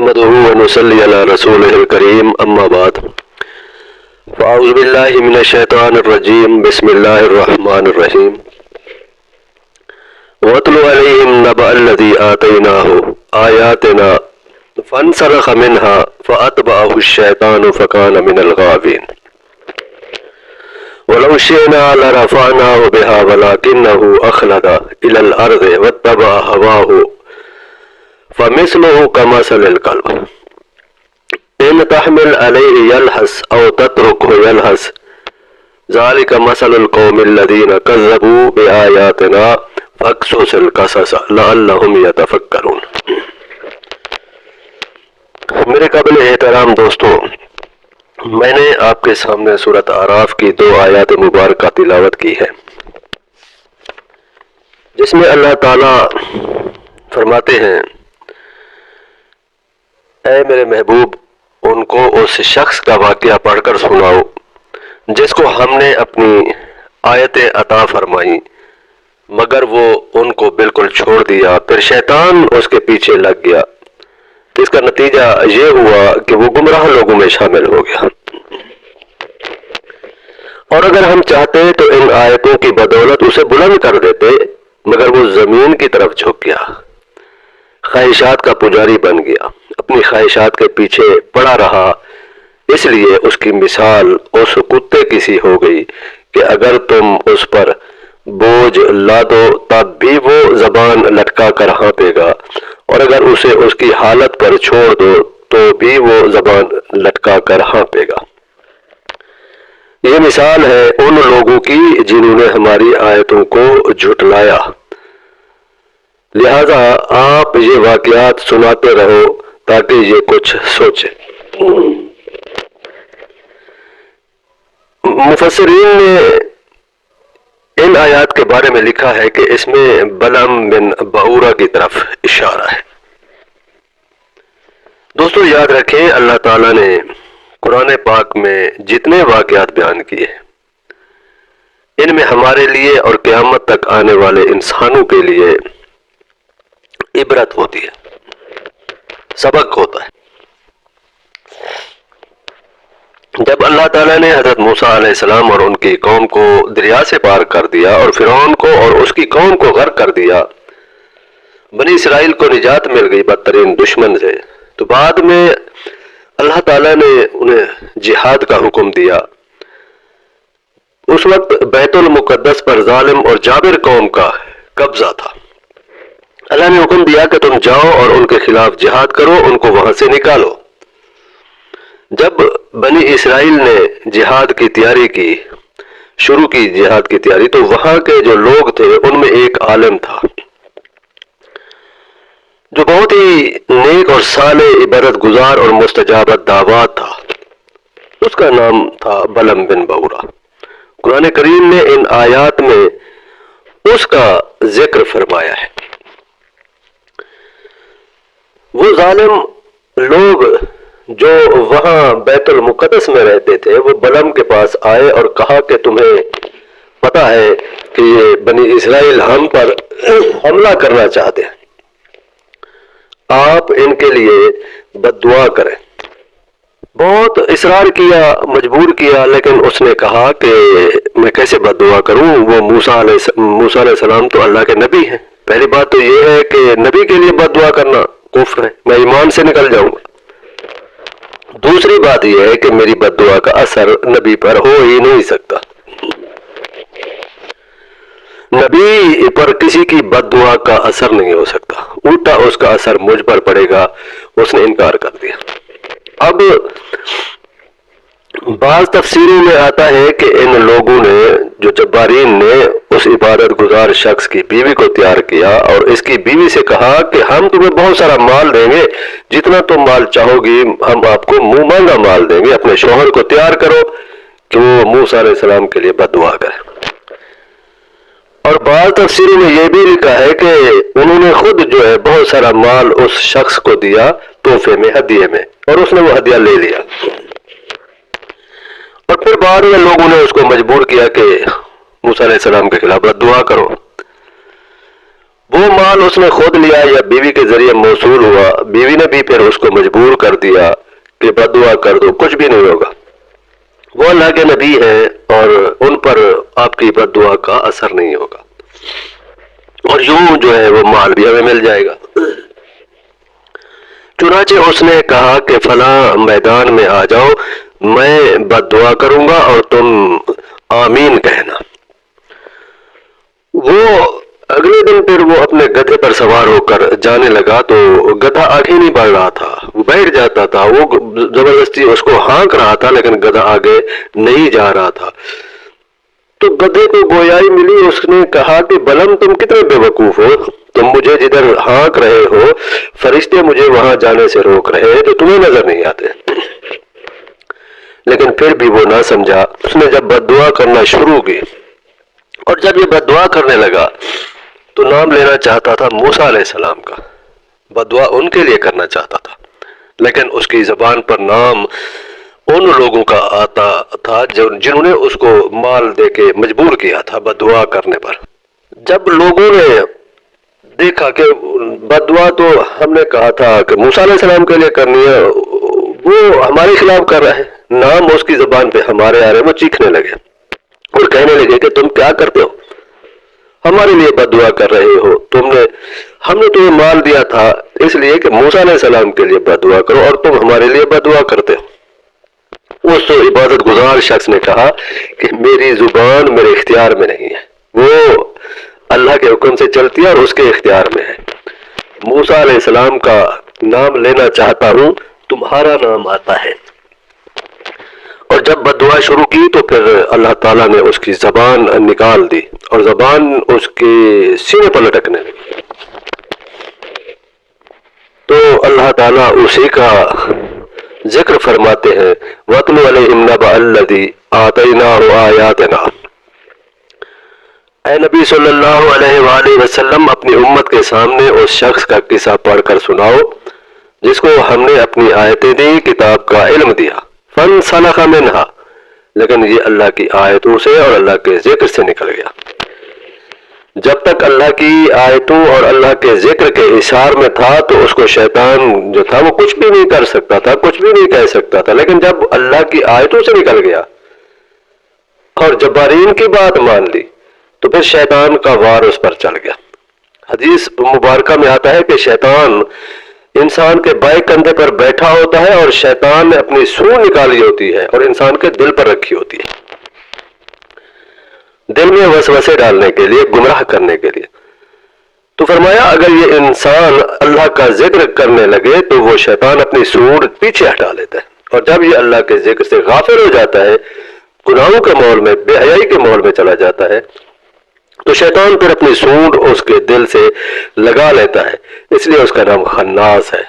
نحمده ونصلي على رسوله الكريم أما بعد فأعوذ بالله من الشيطان الرجيم بسم الله الرحمن الرحيم واتل عليهم نبأ الذي آتيناه آياتنا فانسلخ منها فأتبعه الشيطان فكان من الغاوين ولو شئنا لرفعناه بها ولكنه أخلد إلى الأرض واتبع هواه فمثله كمثل الكلب إن تحمل عليه يلهث أو تتركه يلهث ذلك مثل القوم الذين كذبوا بآياتنا فاقصص القصص لعلهم يتفكرون۔ میرے قابل احترام دوستوں، میں نے آپ کے سامنے سورۃ اعراف کی 2 آیات مبارکہ تلاوت کی ہے، جس میں اللہ تعالیٰ فرماتے ہیں اے میرے محبوب ان کو اس شخص کا واقعہ پڑھ کر سناؤ جس کو ہم نے اپنی آیتیں عطا فرمائی مگر وہ ان کو بالکل چھوڑ دیا، پھر شیطان اس کے پیچھے لگ گیا، اس کا نتیجہ یہ ہوا کہ وہ گمراہ لوگوں میں شامل ہو گیا۔ اور اگر ہم چاہتے تو ان آیتوں کی بدولت اسے بلند کر دیتے، مگر وہ زمین کی طرف جھک گیا، خواہشات کا پجاری بن گیا، اپنی خواہشات کے پیچھے پڑا رہا، اس لیے اس کی مثال اس کتے کی سی ہو گئی کہ اگر تم اس پر بوجھ لا دو تب بھی وہ زبان لٹکا کر ہانپے گا، اور اگر اسے اس کی حالت پر چھوڑ دو تو بھی وہ زبان لٹکا کر ہانپے گا۔ یہ مثال ہے ان لوگوں کی جنہوں نے ہماری آیتوں کو جھٹلایا، لہذا آپ یہ واقعات سناتے رہو تاکہ یہ کچھ سوچیں۔ مفسرین نے ان آیات کے بارے میں لکھا ہے کہ اس میں بلعم بن بعورہ کی طرف اشارہ ہے۔ دوستو یاد رکھیں، اللہ تعالیٰ نے قرآن پاک میں جتنے واقعات بیان کیے ان میں ہمارے لیے اور قیامت تک آنے والے انسانوں کے لیے عبرت ہوتی ہے، سبق ہوتا ہے۔ جب اللہ تعالیٰ نے حضرت موسیٰ علیہ السلام اور ان کی قوم کو دریا سے پار کر دیا اور فرعون کو اور اس کی قوم کو غرق کر دیا، بنی اسرائیل کو نجات مل گئی بدترین دشمن سے، تو بعد میں اللہ تعالیٰ نے انہیں جہاد کا حکم دیا۔ اس وقت بیت المقدس پر ظالم اور جابر قوم کا قبضہ تھا۔ اللہ نے حکم دیا کہ تم جاؤ اور ان کے خلاف جہاد کرو، ان کو وہاں سے نکالو۔ جب بنی اسرائیل نے جہاد کی تیاری کی، شروع کی جہاد کی تیاری، تو وہاں کے جو لوگ تھے ان میں ایک عالم تھا جو بہت ہی نیک اور صالح، عبادت گزار اور مستجابت دعوات تھا، اس کا نام تھا بلعم بن بعورہ۔ قرآن کریم نے ان آیات میں اس کا ذکر فرمایا ہے۔ وہ ظالم لوگ جو وہاں بیت المقدس میں رہتے تھے وہ بلعم کے پاس آئے اور کہا کہ تمہیں پتا ہے کہ یہ بنی اسرائیل ہم پر حملہ کرنا چاہتے ہیں، آپ ان کے لیے بد دعا کریں۔ بہت اصرار کیا، مجبور کیا، لیکن اس نے کہا کہ میں کیسے بد دعا کروں، وہ موسیٰ علیہ السلام تو اللہ کے نبی ہیں۔ پہلی بات تو یہ ہے کہ نبی کے لیے بد دعا کرنا کفر ہے، میں ایمان سے نکل جاؤں گا۔ دوسری بات یہ ہے کہ میری بد دعا کا اثر نبی پر ہو ہی نہیں سکتا، نبی پر کسی کی بد دعا کا اثر نہیں ہو سکتا، الٹا اس کا اثر مجھ پر پڑے گا۔ اس نے انکار کر دیا۔ اب بعض تفسیروں میں آتا ہے کہ ان لوگوں نے، جو جبارین نے، اس عبادت گزار شخص کی بیوی کو تیار کیا اور اس کی بیوی سے کہا کہ ہم تمہیں بہت سارا مال دیں گے، جتنا تم مال چاہو گی ہم آپ کو منہ مانگا مال دیں گے، اپنے شوہر کو تیار کرو کہ وہ موسیٰ علیہ السلام کے لیے بد دعا کرے۔ اور بعض تفسیروں میں یہ بھی لکھا ہے کہ انہوں نے خود جو ہے بہت سارا مال اس شخص کو دیا تحفے میں، ہدیے میں، اور اس نے وہ ہدیہ لے لیا، اور پھر بعد میں لوگوں نے اس کو مجبور کیا کہ موسیٰ علیہ السلام کے خلاف بد دعا کرو۔ وہ مال اس نے خود لیا یا بیوی کے ذریعے موصول ہوا، بیوی نے بھی پھر اس کو مجبور کر دیا کہ بد دعا کر دو، کچھ بھی نہیں ہوگا، وہ اللہ کے نبی ہیں اور ان پر آپ کی بد دعا کا اثر نہیں ہوگا، اور یوں جو ہے وہ مال بھی ہمیں مل جائے گا۔ چنانچہ اس نے کہا کہ فلاں میدان میں آ جاؤ، میں بد دعا کروں گا اور تم آمین کہنا۔ وہ اگلے دن پھر وہ اپنے گدھے پر سوار ہو کر جانے لگا تو گدھا آگے نہیں بڑھ رہا تھا، وہ بیٹھ جاتا تھا، وہ زبردستی اس کو ہانک رہا تھا لیکن گدھا آگے نہیں جا رہا تھا۔ تو گدھے کو گویائی ملی، اس نے کہا کہ بلم تم کتنے بے وقوف ہو، تم مجھے جدھر ہانک رہے ہو فرشتے مجھے وہاں جانے سے روک رہے ہیں تو تمہیں نظر نہیں آتے۔ لیکن پھر بھی وہ نہ سمجھا، اس نے جب بد دعا کرنا شروع کی اور جب یہ بد دعا کرنے لگا تو نام لینا چاہتا تھا موسیٰ علیہ السلام کا، بد دعا ان کے لیے کرنا چاہتا تھا، لیکن اس کی زبان پر نام ان لوگوں کا آتا تھا جنہوں نے اس کو مال دے کے مجبور کیا تھا بد دعا کرنے پر۔ جب لوگوں نے دیکھا کہ بد دعا تو ہم نے کہا تھا کہ موسیٰ علیہ السلام کے لیے کرنی ہے، وہ ہمارے خلاف کر رہے ہیں، نام اس کی زبان پہ ہمارے آ رہے، وہ چیخنے لگے اور کہنے لگے کہ تم کیا کرتے ہو، ہمارے لیے بد دعا کر رہے ہو، ہم نے تمہیں مال دیا تھا اس لیے کہ موسیٰ علیہ السلام کے لیے بد دعا کرو اور تم ہمارے لیے بد دعا کرتے ہو۔ اس عبادت گزار شخص نے کہا کہ میری زبان میرے اختیار میں نہیں ہے، وہ اللہ کے حکم سے چلتی ہے اور اس کے اختیار میں ہے۔ موسیٰ علیہ السلام کا نام لینا چاہتا ہوں، تمہارا نام آتا ہے۔ اور جب بد دعا شروع کی تو پھر اللہ تعالیٰ نے اس کی زبان نکال دی اور زبان اس کے سینے پر لٹکنے لگی۔ تو اللہ تعالیٰ اسی کا ذکر فرماتے ہیں وَاتْلُ عَلَيْهِمْ نَبَأَ الَّذِي آتَيْنَاهُ آيَاتِنَا۔ اے نبی صلی اللہ علیہ وآلہ وسلم اپنی امت کے سامنے اس شخص کا قصہ پڑھ کر سناؤ جس کو ہم نے اپنی آیتیں دی، کتاب کا علم دیا، فَانْسَلَخَ مِنْهَا، لیکن یہ اللہ کی آیتوں سے اور اللہ کے ذکر سے نکل گیا۔ جب تک اللہ کی آیتوں اور اللہ کے ذکر کے اشار میں تھا تو اس کو شیطان جو تھا وہ کچھ بھی نہیں کر سکتا تھا، کچھ بھی نہیں کہہ سکتا تھا، لیکن جب اللہ کی آیتوں سے نکل گیا اور جبارین کی بات مان لی تو پھر شیطان کا وار اس پر چل گیا۔ حدیث مبارکہ میں آتا ہے کہ شیطان انسان کے بائیں کندھے پر بیٹھا ہوتا ہے اور شیطان نے اپنی سونڈ نکالی ہوتی ہے اور انسان کے دل پر رکھی ہوتی ہے، دل میں وسوسے ڈالنے کے لیے، گمراہ کرنے کے لیے۔ تو فرمایا اگر یہ انسان اللہ کا ذکر کرنے لگے تو وہ شیطان اپنی سونڈ پیچھے ہٹا لیتا ہے، اور جب یہ اللہ کے ذکر سے غافل ہو جاتا ہے، گناہوں کے ماحول میں، بے حیائی کے ماحول میں چلا جاتا ہے، تو شیطان پھر اپنی سونڈ اس کے دل سے لگا لیتا ہے، اس لیے اس کا نام خناس ہے۔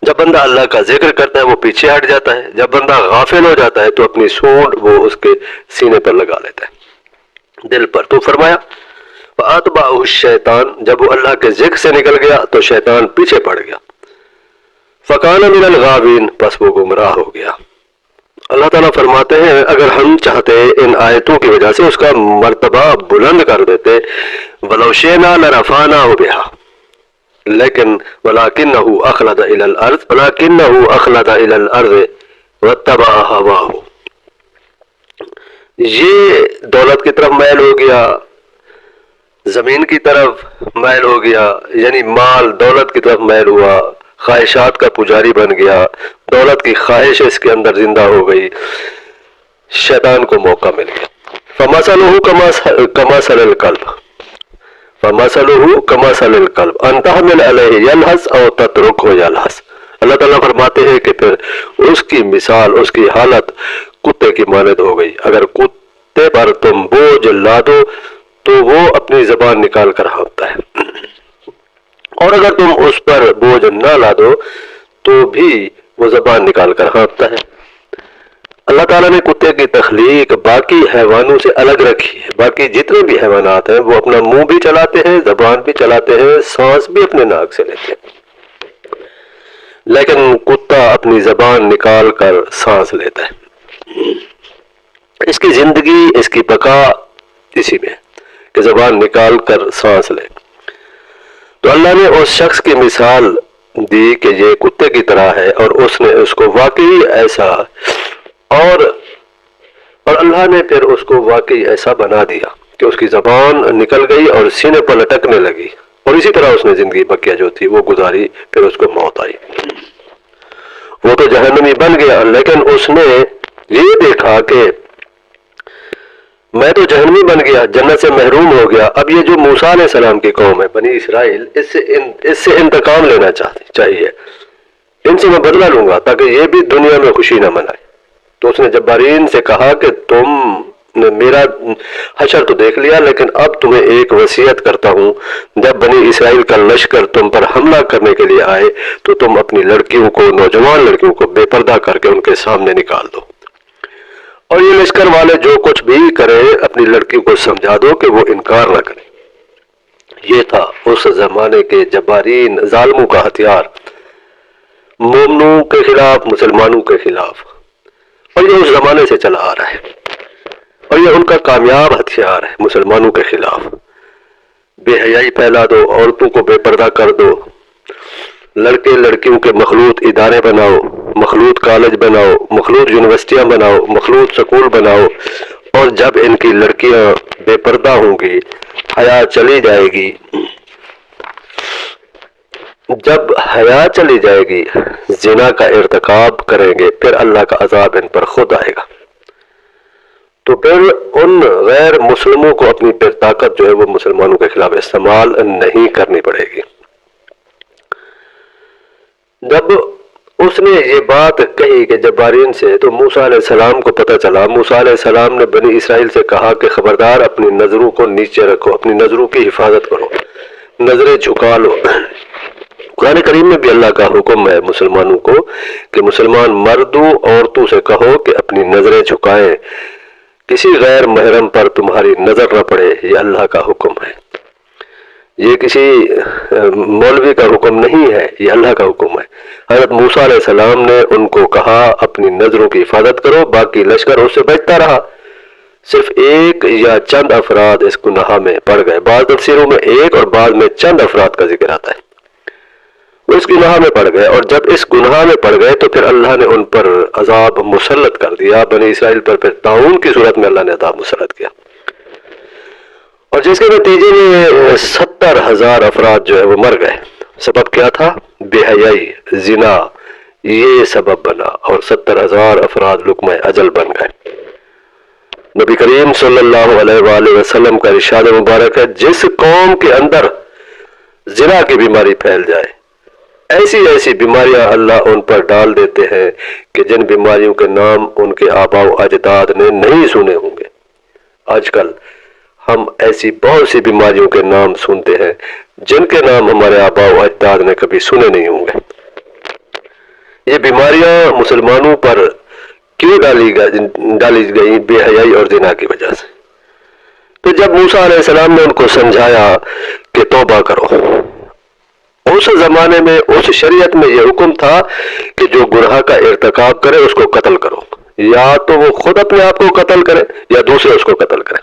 جب بندہ اللہ کا ذکر کرتا ہے وہ پیچھے ہٹ جاتا ہے، جب بندہ غافل ہو جاتا ہے تو اپنی سونڈ وہ اس کے سینے پر لگا لیتا ہے، دل پر۔ تو فرمایا فَأَتْبَعَهُ الشَّيْطَانُ، جب وہ اللہ کے ذکر سے نکل گیا تو شیطان پیچھے پڑ گیا، فَكَانَ مِنَ الْغَاوِينَ، پس وہ گمراہ ہو گیا۔ اللہ تعالیٰ فرماتے ہیں اگر ہم چاہتے ان آیتوں کی وجہ سے اس کا مرتبہ بلند کر دیتے، وَلَوْ شِئْنَا لَرَفَعْنَاهُ بِهَا، لیکن وَلَكِنَّهُ أَخْلَدَ إِلَى الْأَرْضِ وَاتَّبَعَ هَوَاهُ، یہ دولت کی طرف میل ہو گیا، زمین کی طرف میل ہو گیا، یعنی مال دولت کی طرف میل ہوا، خواہشات کا پجاری بن گیا، دولت کی خواہش اس کے اندر زندہ ہو گئی، شیطان کو موقع مل گیا۔ فَمَثَلُهُ كَمَثَلِ الْكَلْبِ أَن تَحْمِلَ عَلَيْهِ يَلْهَثْ أَوْ تَتْرُكْهُ يَلْهَثْ۔ اللہ تعالیٰ فرماتے ہیں کہ پھر اس کی مثال، اس کی حالت کتے کی مانند ہو گئی، اگر کتے پر تم بوجھ لا دو تو وہ اپنی زبان نکال کر ہانپتا ہے، اور اگر تم اس پر بوجھ نہ لا دو تو بھی وہ زبان نکال کر ہانپتا ہے۔ اللہ تعالیٰ نے کتے کی تخلیق باقی حیوانوں سے الگ رکھی ہے، باقی جتنے بھی حیوانات ہیں وہ اپنا منہ بھی چلاتے ہیں، زبان بھی چلاتے ہیں، سانس بھی اپنے ناک سے لیتے ہیں، لیکن کتا اپنی زبان نکال کر سانس لیتا ہے۔ اس کی زندگی، اس کی بقا اسی میں ہے کہ زبان نکال کر سانس لے۔ تو اللہ نے اس شخص کی مثال دی کہ یہ کتے کی طرح ہے، اور اس نے اس کو واقعی ایسا اور اللہ نے پھر اس کو واقعی ایسا بنا دیا کہ اس کی زبان نکل گئی اور سینے پر لٹکنے لگی، اور اسی طرح اس نے زندگی بقیہ جو تھی وہ گزاری، پھر اس کو موت آئی۔ وہ تو جہنمی بن گیا، لیکن اس نے یہ دیکھا کہ میں تو جہنمی بن گیا، جنت سے محروم ہو گیا، اب یہ جو موسیٰ علیہ السلام کی قوم ہے بنی اسرائیل، اس سے انتقام لینا چاہیے، ان سے میں بدلہ لوں گا تاکہ یہ بھی دنیا میں خوشی نہ منائے۔ تو اس نے جبارین سے کہا کہ تم نے میرا حشر تو دیکھ لیا، لیکن اب تمہیں ایک وصیت کرتا ہوں، جب بنی اسرائیل کا لشکر تم پر حملہ کرنے کے لیے آئے تو تم اپنی لڑکیوں کو، نوجوان لڑکیوں کو بے پردہ کر کے ان کے سامنے نکال دو، اور یہ لشکر والے جو کچھ بھی کرے اپنی لڑکیوں کو سمجھا دو کہ وہ انکار نہ کرے۔ یہ تھا اس زمانے کے جبارین ظالموں کا ہتھیار، مومنوں کے خلاف، مسلمانوں کے خلاف، اور یہ اس زمانے سے چلا آ رہا ہے، اور یہ ان کا کامیاب ہتھیار ہے مسلمانوں کے خلاف۔ بے حیائی پھیلا دو، عورتوں کو بے پردہ کر دو، لڑکے لڑکیوں کے مخلوط ادارے بناؤ، مخلوط کالج بناؤ، مخلوط یونیورسٹیاں بناؤ، مخلوط سکول بناؤ، اور جب ان کی لڑکیاں بے پردہ ہوں گی، حیا چلی جائے گی، جب حیا چلی جائے گی، زنا کا ارتکاب کریں گے، پھر اللہ کا عذاب ان پر خود آئے گا۔ تو پھر ان غیر مسلموں کو اپنی پھر طاقت جو ہے وہ مسلمانوں کے خلاف استعمال نہیں کرنی پڑے گی۔ جب اس نے یہ بات کہی کہ جبارین سے، تو موسیٰ علیہ السلام کو پتہ چلا۔ موسیٰ علیہ السلام نے بنی اسرائیل سے کہا کہ خبردار اپنی نظروں کو نیچے رکھو، اپنی نظروں کی حفاظت کرو، نظریں جھکا لو۔ قرآن کریم میں بھی اللہ کا حکم ہے مسلمانوں کو کہ مسلمان مردوں عورتوں سے کہو کہ اپنی نظریں جھکائیں، کسی غیر محرم پر تمہاری نظر نہ پڑے، یہ اللہ کا حکم ہے، یہ کسی مولوی کا حکم نہیں ہے، یہ اللہ کا حکم ہے۔ حضرت موسیٰ علیہ السلام نے ان کو کہا اپنی نظروں کی حفاظت کرو، باقی لشکر اس سے بچتا رہا، صرف ایک یا چند افراد اس گناہ میں پڑ گئے۔ بعض تفسیروں میں ایک اور بعض میں چند افراد کا ذکر آتا ہے، وہ اس گناہ میں پڑ گئے، اور جب اس گناہ میں پڑ گئے تو پھر اللہ نے ان پر عذاب مسلط کر دیا، بنی اسرائیل پر پھر طاعون کی صورت میں اللہ نے عذاب مسلط کیا، اور جس کے نتیجے میں 70,000 افراد جو ہے وہ مر گئے۔ سبب کیا تھا؟ بے حیائی، زنا، یہ سبب بنا، اور 70,000 افراد لقمہ اجل بن گئے۔ نبی کریم صلی اللہ علیہ وآلہ وسلم کا ارشاد مبارک ہے، جس قوم کے اندر زنا کی بیماری پھیل جائے، ایسی ایسی بیماریاں اللہ ان پر ڈال دیتے ہیں کہ جن بیماریوں کے نام ان کے آباء و اجداد نے نہیں سنے ہوں گے۔ آج کل ہم ایسی بہت سی بیماریوں کے نام سنتے ہیں جن کے نام ہمارے آباء و اجداد نے کبھی سنے نہیں ہوں گے۔ یہ بیماریاں مسلمانوں پر کیوں ڈالی گئی؟ بے حیائی اور زنا کی وجہ سے۔ تو جب موسیٰ علیہ السلام نے ان کو سمجھایا کہ توبہ کرو، اس زمانے میں اس شریعت میں یہ حکم تھا کہ جو گناہ کا ارتکاب کرے اس کو قتل کرو، یا تو وہ خود اپنے آپ کو قتل کرے یا دوسرے اس کو قتل کرے،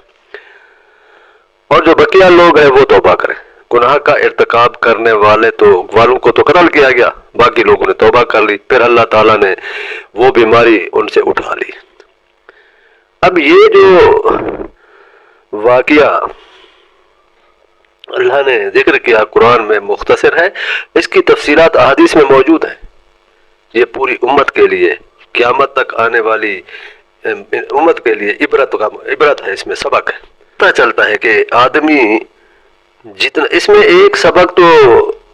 اور جو بقیہ لوگ ہیں وہ توبہ کریں۔ گناہ کا ارتکاب کرنے والوں کو تو قتل کیا گیا، باقی لوگوں نے توبہ کر لی، پھر اللہ تعالیٰ نے وہ بیماری ان سے اٹھا لی۔ اب یہ جو واقعہ اللہ نے ذکر کیا قرآن میں مختصر ہے، اس کی تفصیلات احادیث میں موجود ہیں۔ یہ پوری امت کے لیے، قیامت تک آنے والی امت کے لیے عبرت ہے، اس میں سبق ہے۔ پتہ چلتا ہے کہ آدمی جتنا، اس میں ایک سبق تو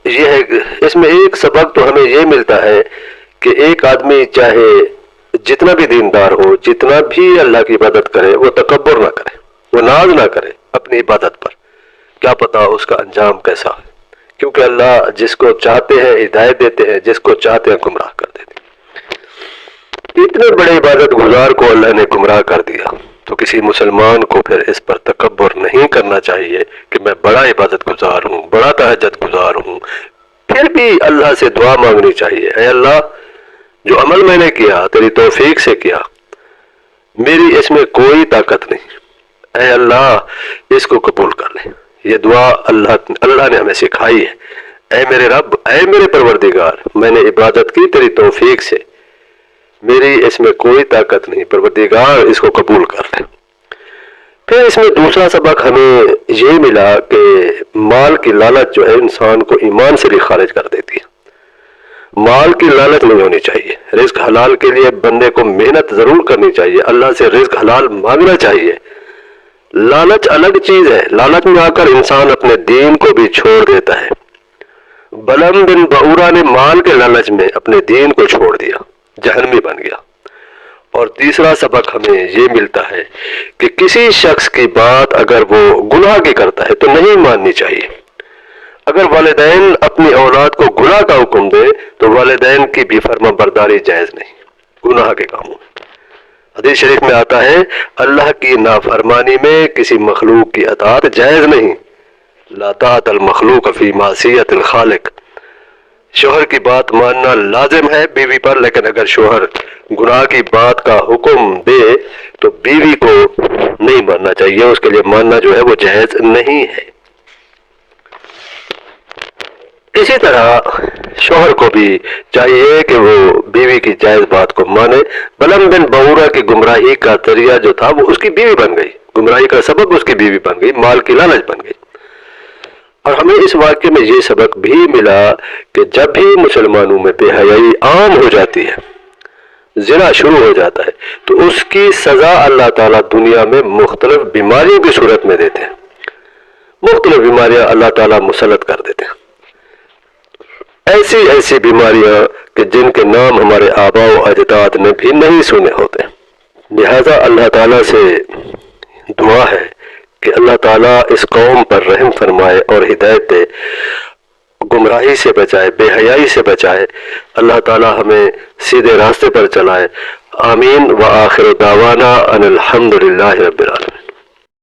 یہ ہے، اس میں ایک سبق تو ہمیں یہ ملتا ہے کہ ایک آدمی چاہے جتنا بھی دیندار ہو، جتنا بھی اللہ کی عبادت کرے، وہ تکبر نہ کرے، وہ ناز نہ کرے اپنی عبادت پر، کیا پتا اس کا انجام کیسا ہے، کیونکہ اللہ جس کو چاہتے ہیں ہدایت دیتے ہیں، جس کو چاہتے ہیں گمراہ کر دیتے ہیں۔ اتنے بڑے عبادت گزار کو اللہ نے گمراہ کر دیا، تو کسی مسلمان کو پھر اس پر تکبر نہیں کرنا چاہیے کہ میں بڑا عبادت گزار ہوں، بڑا تہجد گزار ہوں۔ پھر بھی اللہ سے دعا مانگنی چاہیے، اے اللہ جو عمل میں نے کیا تیری توفیق سے کیا، میری اس میں کوئی طاقت نہیں، اے اللہ اس کو قبول کر لے، یہ دعا اللہ نے ہمیں سکھائی ہے، اے میرے رب، اے میرے پروردگار، میں نے عبادت کی تیری توفیق سے، میری اس میں کوئی طاقت نہیں، پروردگار اس کو قبول کر لے۔ پھر اس میں دوسرا سبق ہمیں یہ ملا کہ مال کی لالچ جو ہے انسان کو ایمان سے بھی خارج کر دیتی ہے۔ مال کی لالچ نہیں ہونی چاہیے، رزق حلال کے لیے بندے کو محنت ضرور کرنی چاہیے، اللہ سے رزق حلال مانگنا چاہیے۔ لالچ الگ چیز ہے، لالچ میں آ کر انسان اپنے دین کو بھی چھوڑ دیتا ہے۔ بلم بن بعورہ نے مال کے لالچ میں اپنے دین کو چھوڑ دیا، جہنمی بن گیا۔ اور تیسرا سبق ہمیں یہ ملتا ہے کہ کسی شخص کی بات اگر وہ گناہ کی کرتا ہے تو نہیں ماننی چاہیے۔ اگر والدین اپنی اولاد کو گناہ کا حکم دے تو والدین کی بھی فرما برداری جائز نہیں گناہ کے کاموں میں۔ حدیث شریف میں آتا ہے اللہ کی نافرمانی میں کسی مخلوق کی اطاعت جائز نہیں، لا طاعت المخلوق فی معصیت الخالق۔ شوہر کی بات ماننا لازم ہے بیوی پر، لیکن اگر شوہر گناہ کی بات کا حکم دے تو بیوی کو نہیں ماننا چاہیے، اس کے لیے ماننا جو ہے وہ جائز نہیں ہے۔ اسی طرح شوہر کو بھی چاہیے کہ وہ بیوی کی جائز بات کو مانے۔ بلم بن بعورہ کی گمراہی کا ذریعہ جو تھا وہ اس کی بیوی بن گئی، گمراہی کا سبب اس کی بیوی بن گئی، مال کی لالچ بن گئی۔ اور ہمیں اس واقعے میں یہ سبق بھی ملا کہ جب بھی مسلمانوں میں بے حیائی عام ہو جاتی ہے، زنا شروع ہو جاتا ہے، تو اس کی سزا اللہ تعالیٰ دنیا میں مختلف بیماریوں کی صورت میں دیتے ہیں، مختلف بیماریاں اللہ تعالیٰ مسلط کر دیتے ہیں، ایسی ایسی بیماریاں کہ جن کے نام ہمارے آباء و اجداد نے بھی نہیں سنے ہوتے۔ لہذا اللہ تعالیٰ سے دعا ہے کہ اللہ تعالیٰ اس قوم پر رحم فرمائے اور ہدایت دے، گمراہی سے بچائے، بے حیائی سے بچائے، اللہ تعالیٰ ہمیں سیدھے راستے پر چلائے۔ آمین۔ وآخر دعوانا ان الحمد للہ رب العالمین۔